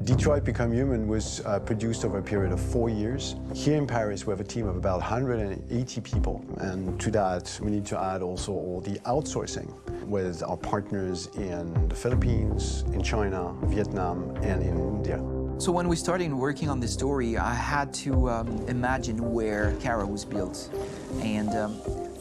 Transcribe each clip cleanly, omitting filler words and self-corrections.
Detroit Become Human was produced over a period of 4 years. Here in Paris, we have a team of about 180 people. And to that, we need to add also all the outsourcing with our partners in the Philippines, in China, Vietnam, and in India. So when we started working on this story, I had to imagine where Kara was built. And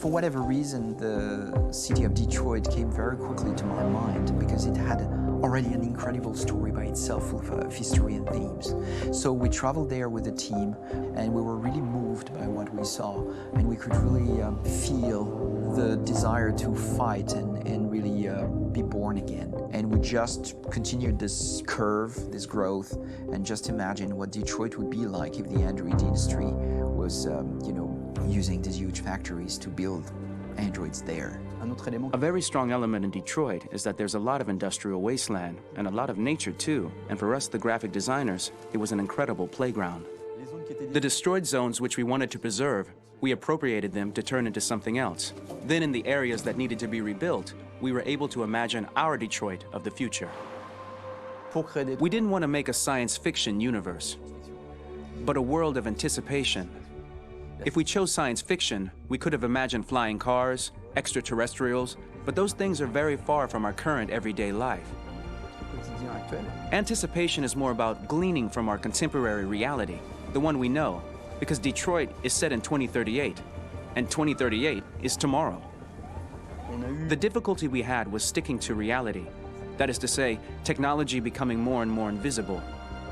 for whatever reason, the city of Detroit came very quickly to my mind because it had already an incredible story by itself full of history and themes. So we traveled there with the team, and we were really moved by what we saw, and we could really feel the desire to fight and really be born again. And we just continued this curve, this growth, and just imagine what Detroit would be like if the Android industry was, using these huge factories to build androids there. A very strong element in Detroit is that there's a lot of industrial wasteland and a lot of nature too, and for us, the graphic designers, it was an incredible playground. The destroyed zones which we wanted to preserve, we appropriated them to turn into something else. Then in the areas that needed to be rebuilt, we were able to imagine our Detroit of the future. We didn't want to make a science fiction universe, but a world of anticipation. If we chose science fiction, we could have imagined flying cars, extraterrestrials, but those things are very far from our current everyday life. Anticipation is more about gleaning from our contemporary reality, the one we know, because Detroit is set in 2038, and 2038 is tomorrow. The difficulty we had was sticking to reality. That is to say, technology becoming more and more invisible,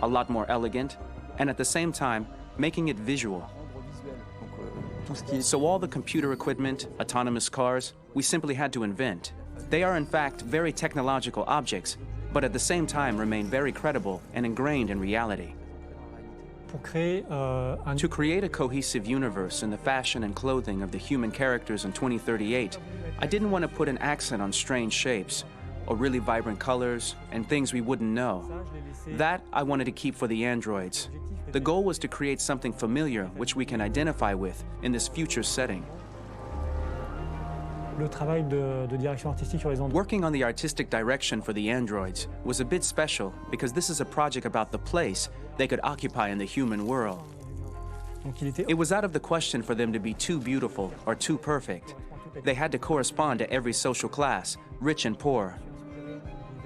a lot more elegant, and at the same time, making it visual. So all the computer equipment, autonomous cars, we simply had to invent. They are in fact very technological objects, but at the same time remain very credible and ingrained in reality. To create a cohesive universe in the fashion and clothing of the human characters in 2038, I didn't want to put an accent on strange shapes, or really vibrant colors, and things we wouldn't know. That I wanted to keep for the androids. The goal was to create something familiar which we can identify with in this future setting. Working on the artistic direction for the androids was a bit special because this is a project about the place they could occupy in the human world. It was out of the question for them to be too beautiful or too perfect. They had to correspond to every social class, rich and poor.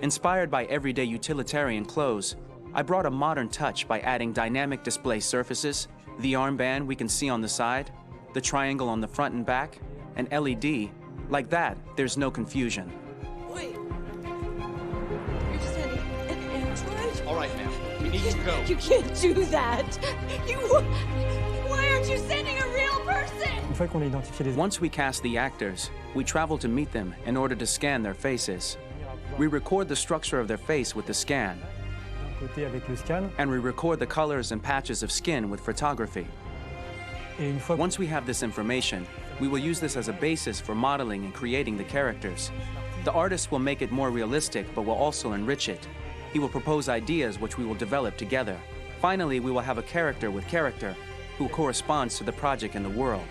Inspired by everyday utilitarian clothes, I brought a modern touch by adding dynamic display surfaces, the armband we can see on the side, the triangle on the front and back, an LED. Like that, there's no confusion. Wait. You're sending an android? All right, ma'am. We need to go. You can't do that. Why aren't you sending a real person? Once we cast the actors, we travel to meet them in order to scan their faces. We record the structure of their face with the scan, and we record the colors and patches of skin with photography. Once we have this information, we will use this as a basis for modeling and creating the characters. The artist will make it more realistic, but will also enrich it. He will propose ideas which we will develop together. Finally, we will have a character with character who corresponds to the project and the world.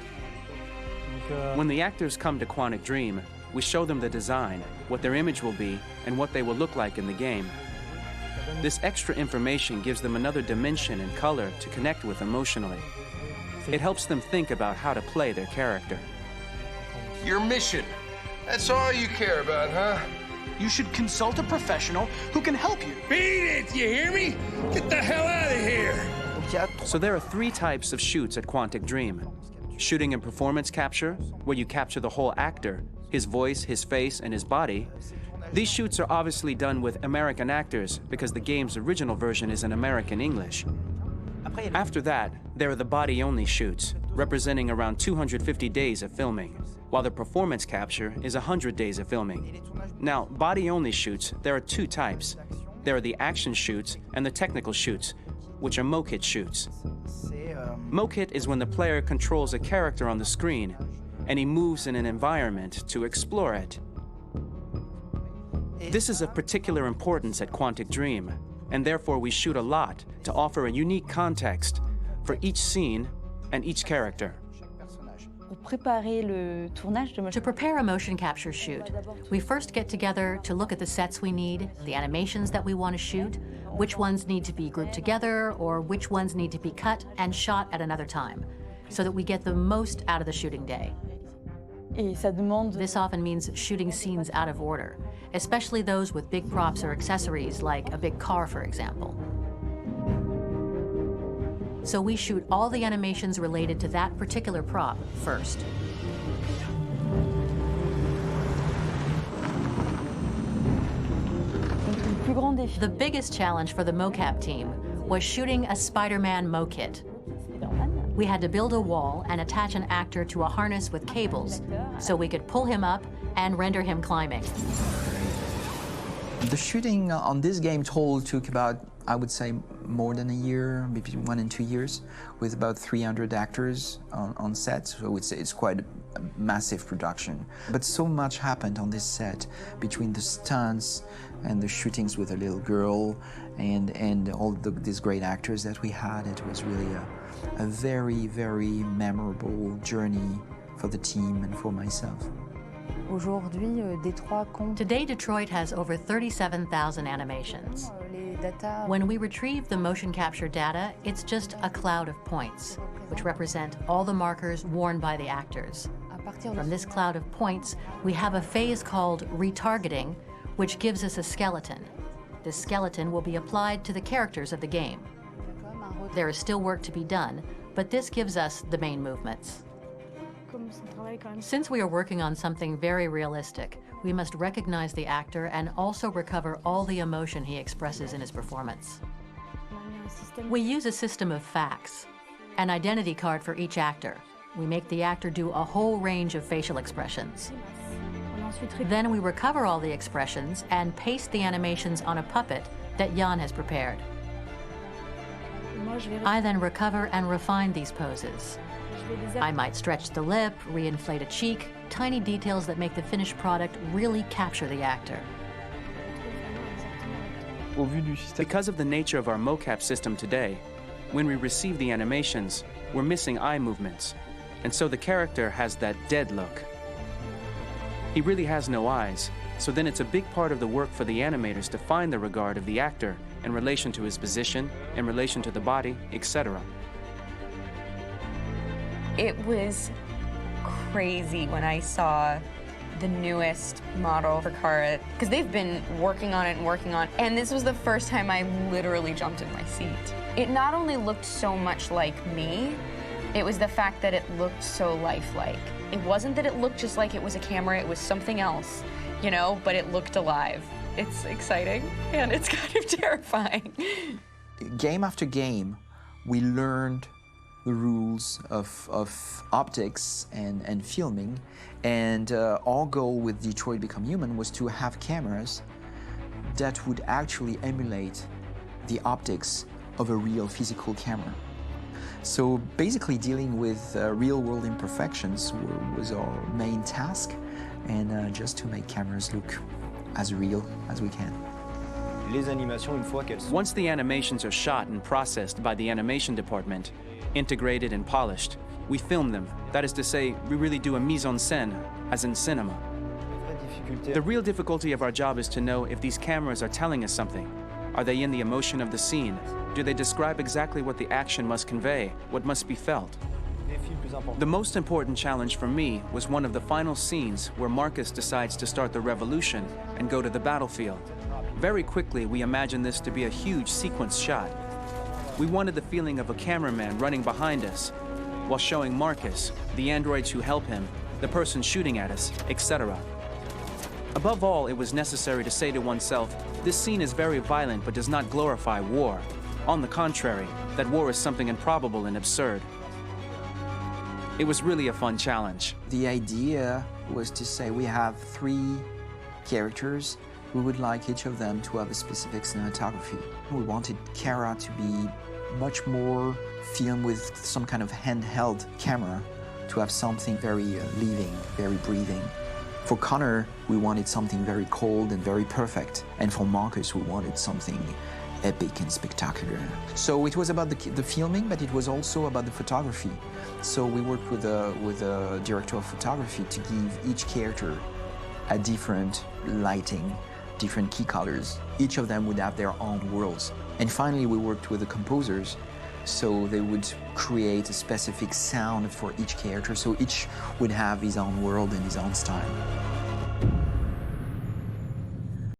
When the actors come to Quantic Dream, we show them the design, what their image will be, and what they will look like in the game. This extra information gives them another dimension and color to connect with emotionally. It helps them think about how to play their character. Your mission. That's all you care about, huh? You should consult a professional who can help you. Beat it, you hear me? Get the hell out of here! So there are 3 types of shoots at Quantic Dream. Shooting and performance capture, where you capture the whole actor, his voice, his face, and his body. These shoots are obviously done with American actors because the game's original version is in American English. After that, there are the body-only shoots, representing around 250 days of filming, while the performance capture is 100 days of filming. Now, body-only shoots, there are 2 types. There are the action shoots and the technical shoots, which are mokit shoots. Mokit is when the player controls a character on the screen, and he moves in an environment to explore it. This is of particular importance at Quantic Dream, and therefore we shoot a lot to offer a unique context for each scene and each character. To prepare a motion capture shoot, we first get together to look at the sets we need, the animations that we want to shoot, which ones need to be grouped together, or which ones need to be cut and shot at another time, so that we get the most out of the shooting day. This often means shooting scenes out of order, especially those with big props or accessories, like a big car, for example. So we shoot all the animations related to that particular prop first. The biggest challenge for the mocap team was shooting a Spider-Man mo-kit. We had to build a wall and attach an actor to a harness with cables so we could pull him up and render him climbing. The shooting on this game took about, I would say, more than a year, maybe 1 and 2 years, with about 300 actors on set. So it's quite a massive production. But so much happened on this set between the stunts and the shootings with a little girl and all these great actors that we had. It was really a very, very memorable journey for the team and for myself. Today, Detroit has over 37,000 animations. When we retrieve the motion capture data, it's just a cloud of points, which represent all the markers worn by the actors. From this cloud of points, we have a phase called retargeting, which gives us a skeleton. This skeleton will be applied to the characters of the game. There is still work to be done, but this gives us the main movements. Since we are working on something very realistic, we must recognize the actor and also recover all the emotion he expresses in his performance. We use a system of facts, an identity card for each actor. We make the actor do a whole range of facial expressions. Then we recover all the expressions and paste the animations on a puppet that Jan has prepared. I then recover and refine these poses. I might stretch the lip, re-inflate a cheek, tiny details that make the finished product really capture the actor. Because of the nature of our mocap system today, when we receive the animations, we're missing eye movements, and so the character has that dead look. He really has no eyes, so then it's a big part of the work for the animators to find the regard of the actor in relation to his position, in relation to the body, etc. It was crazy when I saw the newest model for Kara, because they've been working on it, and this was the first time I literally jumped in my seat. It not only looked so much like me, it was the fact that it looked so lifelike. It wasn't that it looked just like it was a camera, it was something else, you know, but it looked alive. It's exciting, and it's kind of terrifying. Game after game, we learned the rules of optics and filming, and our goal with Detroit Become Human was to have cameras that would actually emulate the optics of a real physical camera. So basically dealing with real-world imperfections was our main task, and just to make cameras look as real as we can. Once the animations are shot and processed by the animation department, integrated and polished, we film them. That is to say, we really do a mise en scène, as in cinema. The real difficulty of our job is to know if these cameras are telling us something. Are they in the emotion of the scene? Do they describe exactly what the action must convey, what must be felt? The most important challenge for me was one of the final scenes where Marcus decides to start the revolution and go to the battlefield. Very quickly, we imagined this to be a huge sequence shot. We wanted the feeling of a cameraman running behind us while showing Marcus, the androids who help him, the person shooting at us, etc. Above all, it was necessary to say to oneself, this scene is very violent but does not glorify war. On the contrary, that war is something improbable and absurd. It was really a fun challenge. The idea was to say we have 3 characters. We would like each of them to have a specific cinematography. We wanted Kara to be much more filmed with some kind of handheld camera, to have something very living, very breathing. For Connor, we wanted something very cold and very perfect. And for Marcus, we wanted something epic and spectacular. So it was about the filming, but it was also about the photography. So we worked with a director of photography to give each character a different lighting, different key colors. Each of them would have their own worlds. And finally, we worked with the composers, so they would create a specific sound for each character, so each would have his own world and his own style.